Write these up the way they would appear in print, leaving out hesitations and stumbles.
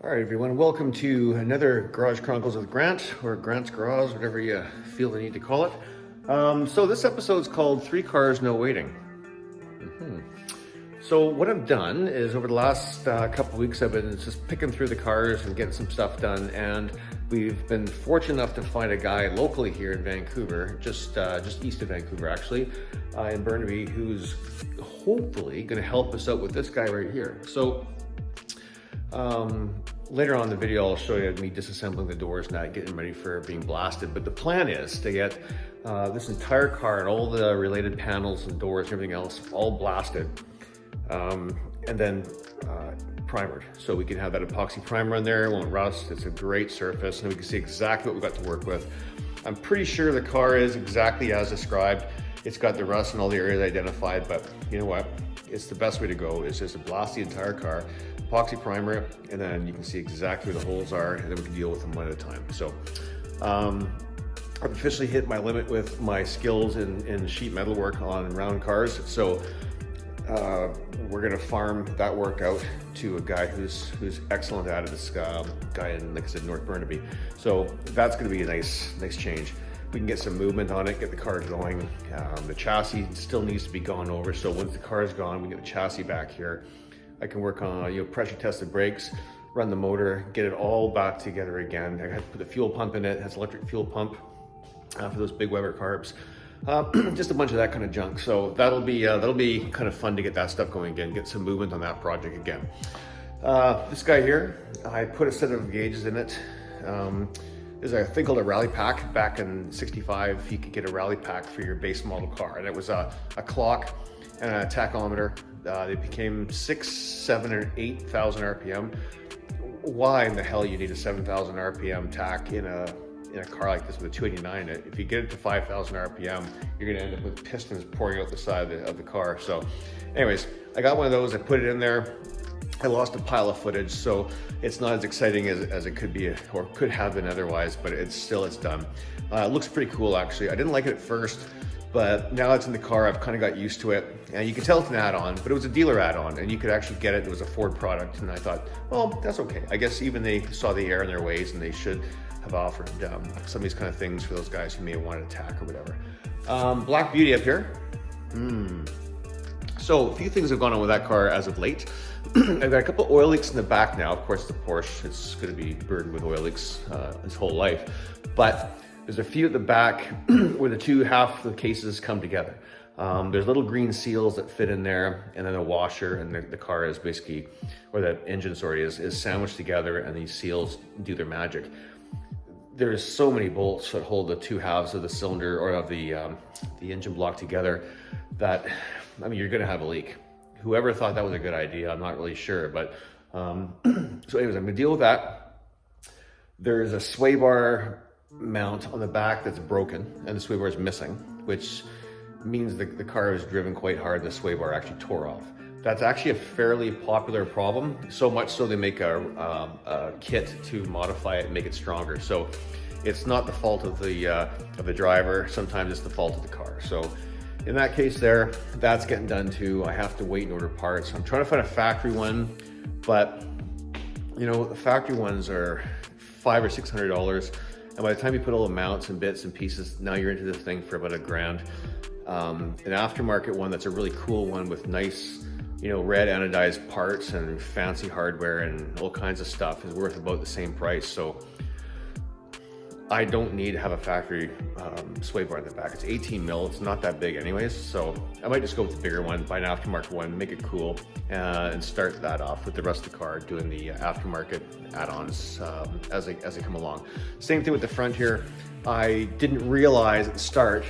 All right, everyone, welcome to another Garage Chronicles with Grant, or Grant's Garage, whatever you feel the need to call it. So this episode's called Three Cars, No Waiting. So what I've done is over the last couple of weeks, I've been just picking through the cars and getting some stuff done, and we've been fortunate enough to find a guy locally here in Vancouver, just east of Vancouver actually, in Burnaby, who's hopefully going to help us out with this guy right here. So later on in the video, I'll show you me disassembling the doors now, getting ready for being blasted. But the plan is to get this entire car and all the related panels and doors and everything else all blasted, and then primered. So we can have that epoxy primer on there, it won't rust, it's a great surface, and we can see exactly what we've got to work with. I'm pretty sure the car is exactly as described. It's got the rust in all the areas identified, but you know what? It's the best way to go, is just to blast the entire car, epoxy primer it, and then you can see exactly where the holes are, and then we can deal with them one at a time. So I've officially hit my limit with my skills in sheet metal work on round cars. So we're gonna farm that work out to a guy who's excellent at it. This guy in, like I said, North Burnaby. So that's gonna be a nice change. We can get some movement on it, get the car going. The chassis still needs to be gone over. So once the car is gone, we get the chassis back here. I can work on, pressure test the brakes, run the motor, get it all back together again. I had to put the fuel pump in it. It has electric fuel pump for those big Weber carbs. Just a bunch of that kind of junk. So that'll be kind of fun to get that stuff going again, get some movement on that project again. This guy here, I put a set of gauges in it. There's a thing called a rally pack. Back in '65, you could get a rally pack for your base model car, and it was a clock and a tachometer. They became 6,000, 7,000, or 8,000 RPM. Why in the hell you need a 7,000 RPM tack in a car like this with a 289 in it? If you get it to 5,000 RPM, you're gonna end up with pistons pouring out the side of the car. So anyways, I got one of those, I put it in there. I lost a pile of footage, so it's not as exciting as it could be, or could have been otherwise, but it's done. It looks pretty cool actually. I didn't like it at first, but now it's in the car, I've kind of got used to it. And you can tell it's an add-on, but it was a dealer add-on, and you could actually get it. It was a Ford product, and I thought, well, that's okay. I guess even they saw the error in their ways, and they should have offered some of these kind of things for those guys who may have wanted a tack or whatever. Black Beauty up here. So a few things have gone on with that car as of late. I've got a couple oil leaks in the back now. Of course, the Porsche, it's going to be burdened with oil leaks its whole life. But there's a few at the back where the two half of the cases come together. There's little green seals that fit in there, and then a washer, and the car is basically, or the engine, sorry, is sandwiched together, and these seals do their magic. There's so many bolts that hold the two halves of the cylinder or of the engine block together that, I mean, you're gonna have a leak. Whoever thought that was a good idea, I'm not really sure, but so anyways, I'm gonna deal with that. There's a sway bar mount on the back that's broken, and the sway bar is missing, which means the car is driven quite hard. The sway bar actually tore off. That's actually a fairly popular problem, so much so they make a kit to modify it and make it stronger. So it's not the fault of the driver. Sometimes it's the fault of the car. So in that case there, that's getting done too. I have to wait and order parts. I'm trying to find a factory one, but the factory ones are $500 or $600. And by the time you put all the mounts and bits and pieces, now you're into this thing for about $1,000. An aftermarket one that's a really cool one with nice, red anodized parts and fancy hardware and all kinds of stuff is worth about the same price. So I don't need to have a factory sway bar in the back. It's 18 mil, it's not that big anyways. So I might just go with the bigger one, buy an aftermarket one, make it cool, and start that off with the rest of the car, doing the aftermarket add-ons as they come along. Same thing with the front here. I didn't realize at the start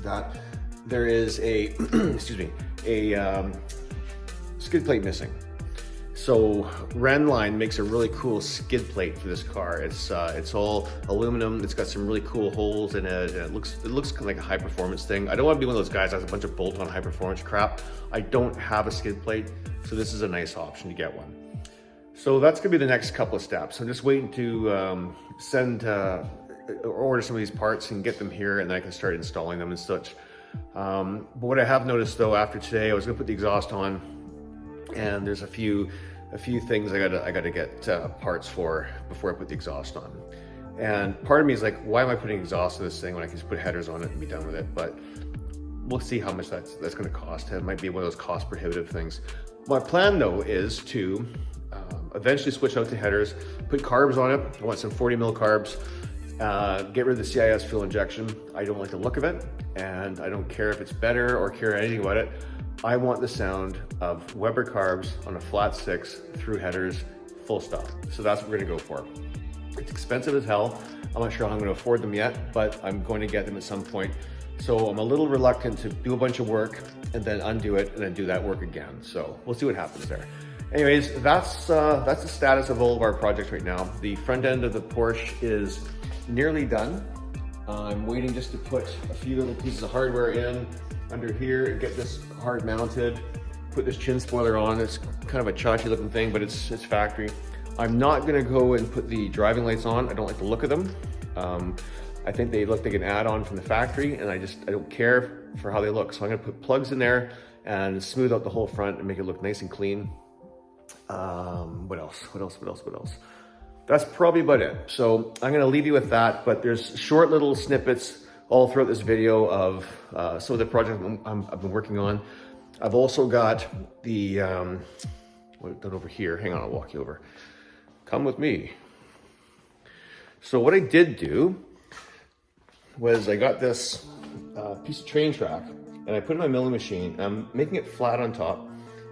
that there is a, excuse me, a skid plate missing. So Renline makes a really cool skid plate for this car. It's all aluminum. It's got some really cool holes in it. And it looks kind of like a high performance thing. I don't want to be one of those guys that has a bunch of bolt-on high performance crap. I don't have a skid plate, so this is a nice option to get one. So that's gonna be the next couple of steps. I'm just waiting to order some of these parts and get them here, and then I can start installing them and such. But what I have noticed though, after today, I was gonna put the exhaust on, and there's a few a few things I gotta get parts for before I put the exhaust on. And part of me is like, why am I putting exhaust on this thing when I can just put headers on it and be done with it? But we'll see how much that's going to cost. It might be one of those cost prohibitive things. My plan though is to eventually switch out to headers, put carbs on it. I want some 40 mil carbs, get rid of the CIS fuel injection. I don't like the look of it, and I don't care if it's better or care anything about it. I want the sound of Weber carbs on a flat 6 through headers, full stop. So that's what we're gonna go for. It's expensive as hell. I'm not sure how I'm gonna afford them yet, but I'm going to get them at some point. So I'm a little reluctant to do a bunch of work and then undo it and then do that work again. So we'll see what happens there. Anyways, that's the status of all of our projects right now. The front end of the Porsche is nearly done. I'm waiting just to put a few little pieces of hardware in under here and get this hard mounted, put this chin spoiler on. It's kind of a chachi looking thing, but it's factory. I'm not gonna go and put the driving lights on. I don't like the look of them. I think they look like an add-on from the factory, and I don't care for how they look. So I'm gonna put plugs in there and smooth out the whole front and make it look nice and clean. What else? That's probably about it. So I'm gonna leave you with that, but there's short little snippets all throughout this video of some of the projects I've been working on. I've also got the, what I've done over here. Hang on, I'll walk you over. Come with me. So what I did do was I got this piece of train track and I put it in my milling machine. I'm making it flat on top,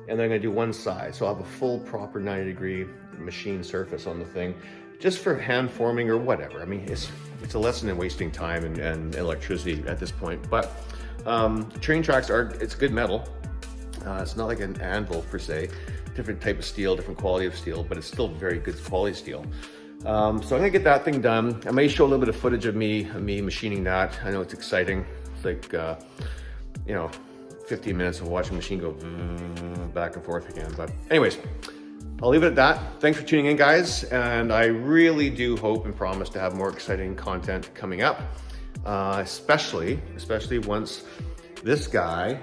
and then I'm gonna do one side. So I'll have a full proper 90-degree machine surface on the thing, just for hand forming or whatever. I mean, it's a lesson in wasting time and electricity at this point. But train tracks it's good metal. It's not like an anvil per se, different type of steel, different quality of steel, but it's still very good quality steel. So I'm gonna get that thing done. I may show a little bit of footage of me machining that. I know it's exciting. It's like, 15 minutes of watching the machine go back and forth again. But anyways, I'll leave it at that. Thanks for tuning in, guys. And I really do hope and promise to have more exciting content coming up, especially once this guy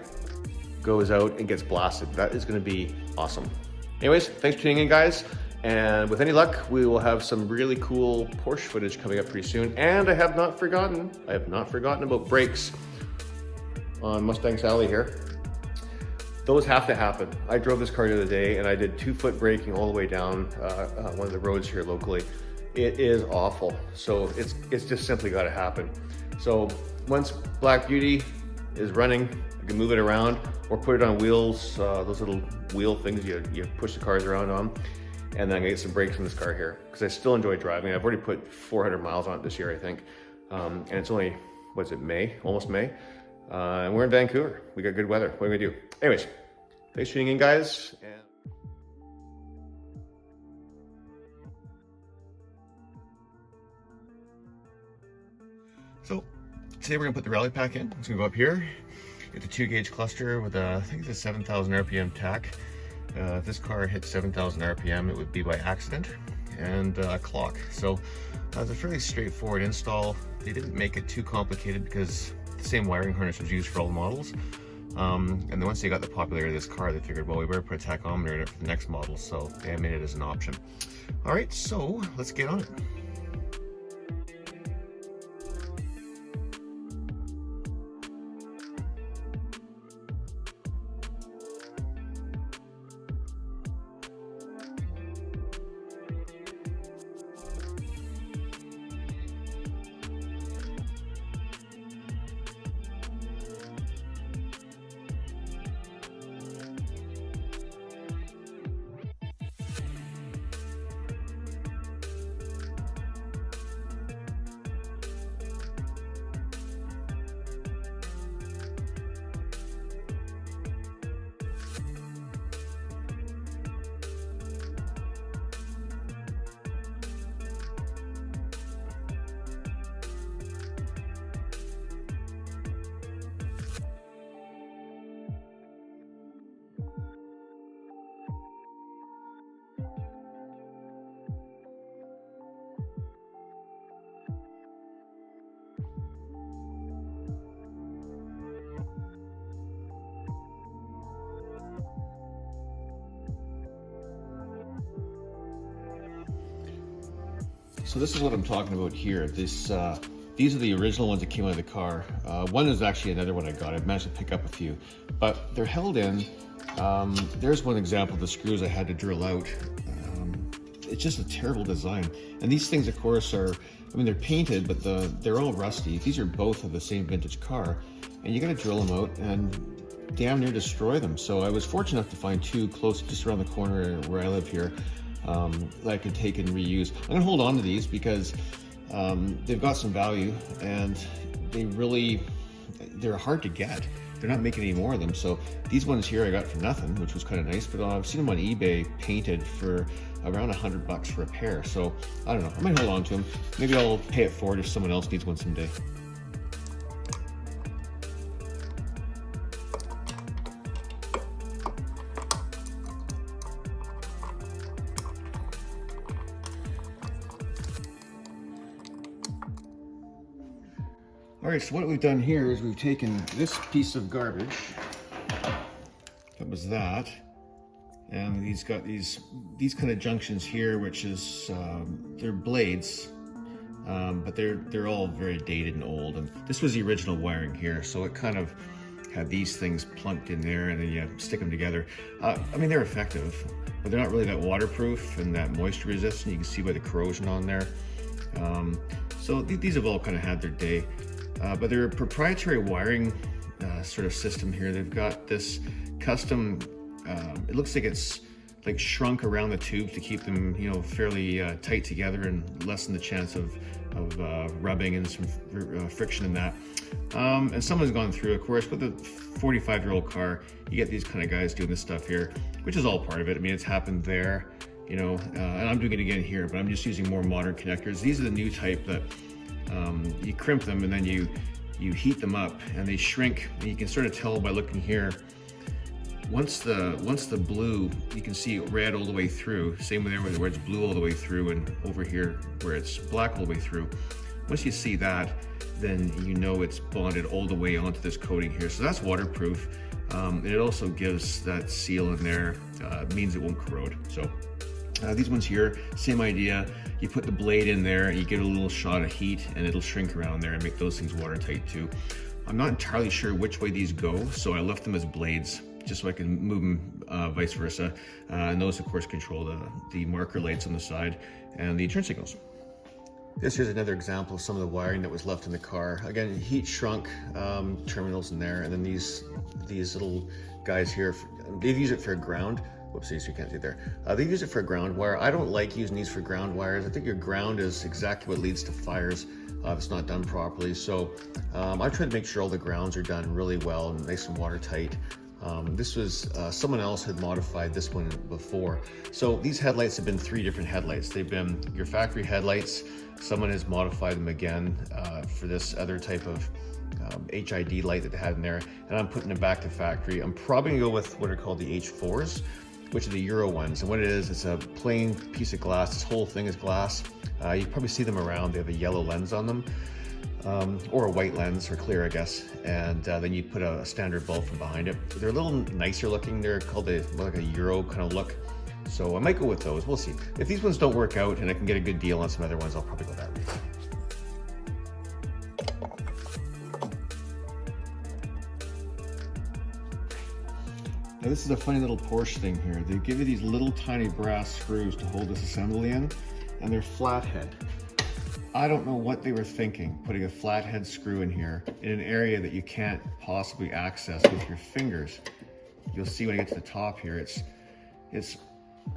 goes out and gets blasted. That is gonna be awesome. Anyways, thanks for tuning in, guys. And with any luck, we will have some really cool Porsche footage coming up pretty soon. And I have not forgotten about brakes on Mustang Sally here. Those have to happen. I drove this car the other day and I did 2-foot braking all the way down one of the roads here locally. It is awful. So it's just simply gotta happen. So once Black Beauty is running, I can move it around or put it on wheels, those little wheel things you push the cars around on. And then I get some brakes from this car here because I still enjoy driving. I've already put 400 miles on it this year, I think. And it's only, what is it, May? Almost May. And we're in Vancouver. We got good weather. What are we gonna do? Anyways, thanks for tuning in, guys. So today we're gonna put the rally pack in. It's gonna go up here. Get the 2-gauge cluster with I think it's a 7,000 RPM tack. If this car hit 7,000 RPM, it would be by accident, and a clock. So it's a fairly straightforward install. They didn't make it too complicated because the same wiring harness was used for all the models. And then once they got the popularity of this car, they figured, well, we better put a tachometer in it for the next model, so they made it as an option. All right, so let's get on it. So this is what I'm talking about here. These are the original ones that came out of the car. One is actually another one I got. I managed to pick up a few, but they're held in. There's one example of the screws I had to drill out. It's just a terrible design. And these things, of course, are, I mean, they're painted, but they're all rusty. These are both of the same vintage car, and you got to drill them out and damn near destroy them. So I was fortunate enough to find two close, just around the corner where I live here, that I could take and reuse. I'm gonna hold on to these because they've got some value, and they're hard to get. They're not making any more of them. So these ones here I got for nothing, which was kind of nice, but I've seen them on eBay painted for around $100 for a pair. So I don't know, I might hold on to them. Maybe I'll pay it forward if someone else needs one someday. All right, so what we've done here is we've taken this piece of garbage, that was that, and he's got these kind of junctions here, which is, they're blades, but they're all very dated and old, and this was the original wiring here, so it kind of had these things plunked in there, and then you stick them together. I mean, they're effective, but they're not really that waterproof and that moisture resistant. You can see by the corrosion on there. So these have all kind of had their day. But they're a proprietary wiring sort of system here. They've got this custom, it looks like it's like shrunk around the tubes to keep them, you know, fairly tight together and lessen the chance of rubbing and some friction in that. And someone's gone through, of course, with a 45-year-old car, you get these kind of guys doing this stuff here, which is all part of it. I mean, it's happened there, you know, and I'm doing it again here, but I'm just using more modern connectors. These are the new type that you crimp them and then you heat them up and they shrink. And you can sort of tell by looking here, once the blue, you can see red all the way through. Same with there where it's blue all the way through, and over here where it's black all the way through. Once you see that, then you know it's bonded all the way onto this coating here. So that's waterproof. And it also gives that seal in there, means it won't corrode. So these ones here, same idea. You put the blade in there, you get a little shot of heat, and it'll shrink around there and make those things watertight too. I'm not entirely sure which way these go, so I left them as blades, just so I can move them vice versa. And those, of course, control the marker lights on the side and the turn signals. This is another example of some of the wiring that was left in the car. Again, heat shrunk terminals in there, and then these little guys here, they've used it for ground. Whoopsies, you can't see there. They use it for a ground wire. I don't like using these for ground wires. I think your ground is exactly what leads to fires if it's not done properly. So I try to make sure all the grounds are done really well and nice and watertight. This was, someone else had modified this one before. So these headlights have been 3 different headlights. They've been your factory headlights. Someone has modified them again for this other type of HID light that they had in there, and I'm putting it back to factory. I'm probably gonna go with what are called the H4s, which are the Euro ones. And what it is, it's a plain piece of glass. This whole thing is glass. You probably see them around. They have a yellow lens on them, or a white lens, or clear, I guess. And then you put a standard bulb from behind it. They're a little nicer looking. They're called like a Euro kind of look. So I might go with those. We'll see. If these ones don't work out and I can get a good deal on some other ones, I'll probably go that route. Now this is a funny little Porsche thing here. They give you these little tiny brass screws to hold this assembly in, and they're flathead. I don't know what they were thinking, putting a flathead screw in here in an area that you can't possibly access with your fingers. You'll see when I get to the top here, it's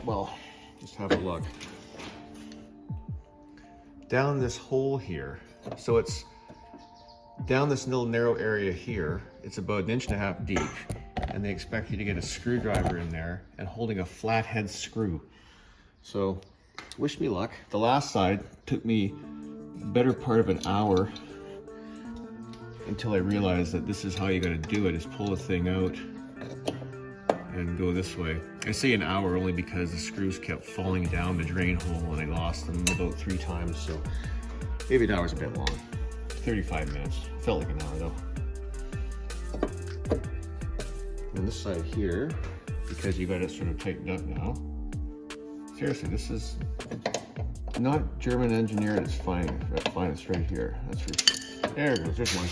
well, just have a look. Down this hole here, so it's down this little narrow area here, it's about 1.5 inches deep, and they expect you to get a screwdriver in there and holding a flathead screw. So wish me luck. The last side took me better part of an hour until I realized that this is how you got to do it, is pull the thing out and go this way. I say an hour only because the screws kept falling down the drain hole and I lost them about 3 times, so maybe an hour's a bit long. 35 minutes. Felt like an hour though. On this side here, because you got it sort of tightened up now, seriously, this is not German engineer at its finest right here. That's for sure. There it goes, there's one.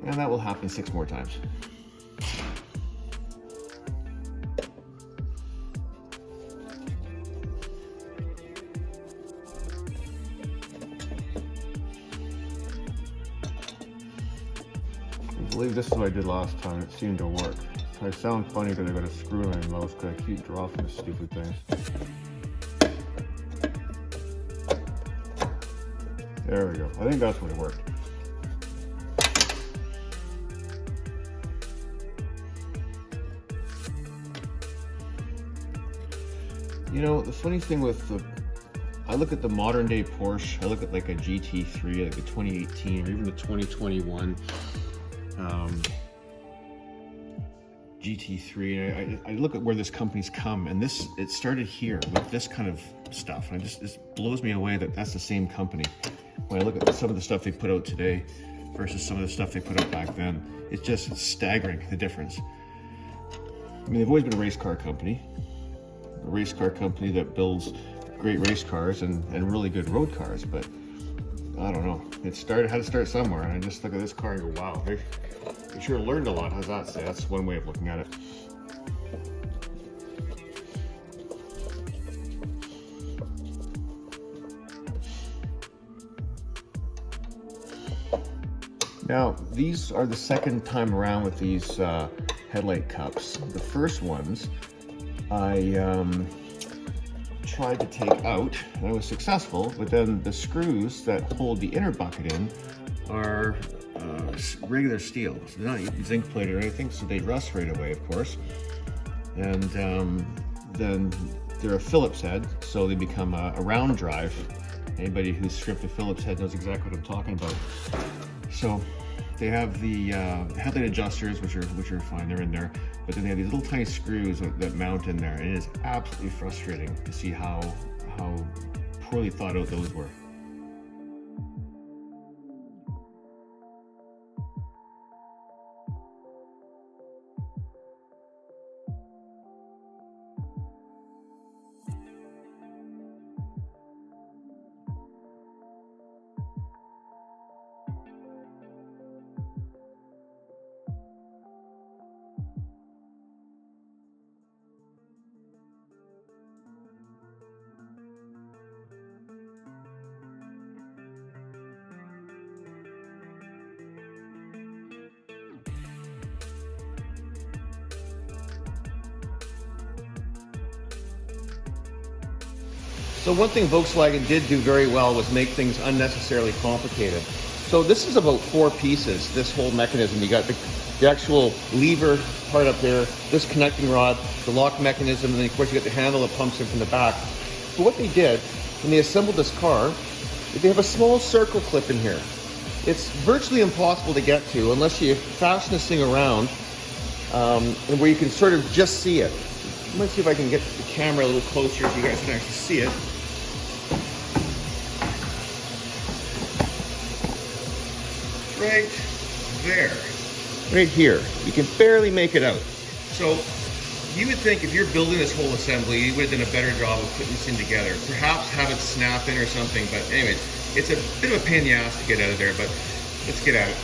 And that will happen 6 more times. I believe this is what I did last time. It seemed to work. I sound funny because I got a screw in my mouth because I keep dropping this stupid thing. There we go. I think that's what it worked. You know, the funny thing with I look at the modern day Porsche, I look at like a GT3, like a 2018 or even the 2021 GT3, and I look at where this company's come, and it started here with this kind of stuff, and it blows me away that that's the same company. When I look at some of the stuff they put out today versus some of the stuff they put out back then, it's just staggering, the difference. I mean, they've always been a race car company that builds great race cars and really good road cars, but I don't know. Had to start somewhere, and I just look at this car and go, wow, they sure learned a lot. How's that say? That's one way of looking at it. Now, these are the second time around with these headlight cups. The first ones I tried to take out, and I was successful, but then the screws that hold the inner bucket in are regular steel. So they're not zinc plated or anything, so they rust right away, of course. And then they're a Phillips head, so they become a round drive. Anybody who's stripped a Phillips head knows exactly what I'm talking about. So they have the headlight adjusters, which are fine, they're in there, but then they have these little tiny screws that mount in there, and it is absolutely frustrating to see how poorly thought out those were. So one thing Volkswagen did do very well was make things unnecessarily complicated. So this is about 4 pieces, this whole mechanism. You got the actual lever part up there, this connecting rod, the lock mechanism, and then of course you got the handle that pumps in from the back. So what they did, when they assembled this car, they have a small circle clip in here. It's virtually impossible to get to unless you fasten this thing around, and where you can sort of just see it. Let me see if I can get the camera a little closer so you guys can actually see it. Right there. Right here. You can barely make it out. So you would think if you're building this whole assembly, you would have done a better job of putting this thing together. Perhaps have it snap in or something, but anyways, it's a bit of a pain in the ass to get out of there, but let's get at it.